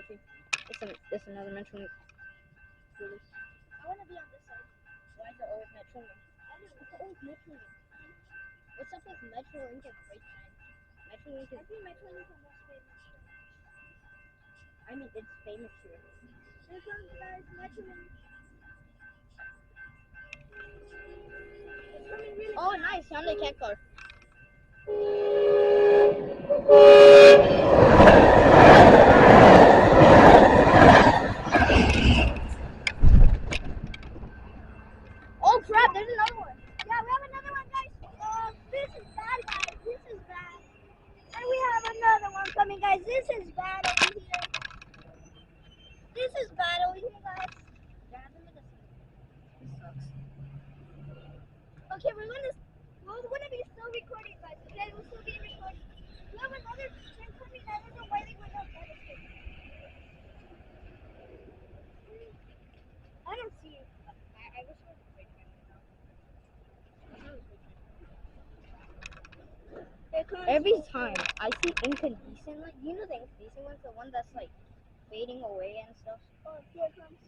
see. It's another Metrolink. I want to be on this side. Why is it always Metrolink? It's always Metrolink. What's up with Metrolink and Freight Train? Metrolink I is. think Metrolink is the most famous. I mean, it's famous here. Here comes guys, Metrolink. It's coming really Oh, fast. nice! Hyundai cat car. Oh crap! There's another one. Yeah, we have another one, guys. This is bad, guys. This is bad. And we have another one coming, guys. This is bad over here. This is bad over here, guys. This sucks. Okay, we're gonna be still recording, guys. Okay, we'll still be recording. We have another train coming. I don't know why they went up that way. I don't see it. I wish it was a Freight Train right now. Here comes Every time I see incandescent, like you know the incandescent one's the one that's like fading away and stuff. Oh, here comes.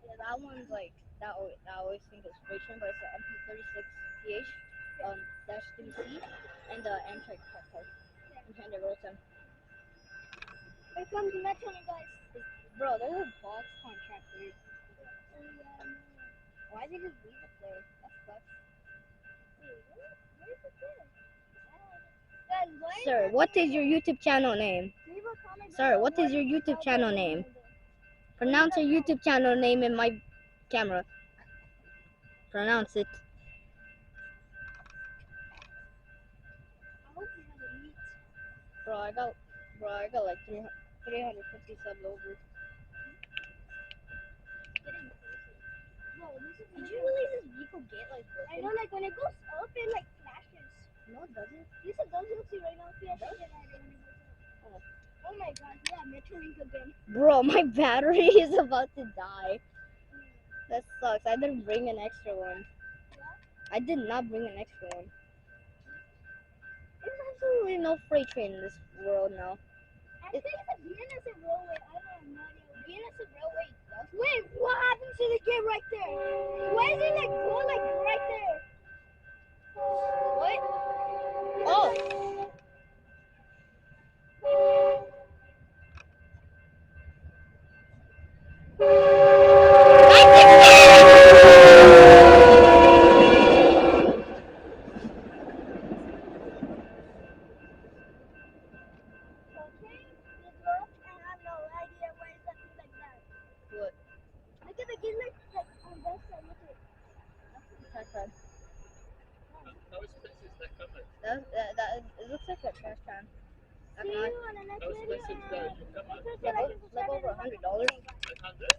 Yeah, that one's like that. I always think it's Freight Train, but it's the MP36PH dash 3C and the Amtrak cat car. And Hyundai Rosecrans. Here comes Metrolink, guys. Bro, there's a box contract there. Oh, yeah, I know. Why did they just leave it there? That sucks. Wait, what is it there? Guys, why is Sir, that what there? is your YouTube channel name? Leave a comment Sir, below. what is your the YouTube hell channel that name? over there? Pronounce your What is that YouTube channel name in my camera. Pronounce it. I hope you have a meat. Bro, I got like 350 subs over. Getting closer. Bro, this is Did you realize this vehicle get like broken? I know, like when it goes up, it like flashes. No, it doesn't. Yes, it does. You'll see right now. See, I think it already when it goes up. Oh my god, yeah, Metrolink again. Bro, my battery is about to die. That sucks. I didn't bring an extra one. I did not bring an extra one. There's absolutely no freight train in this world now. I think it's a BNSF railway. I have no idea. BNSF Railway does. Wait, what happened to the gate right there? Why is it like go like right there? What? Oh! Okay, it worked, and I have no idea why it's something like that. What? Look at the gate like on that side. Look at it. Trash can. How expensive is that cover? It looks like a trash can. See you on the next How video. expensive is that? Like over $100. 100?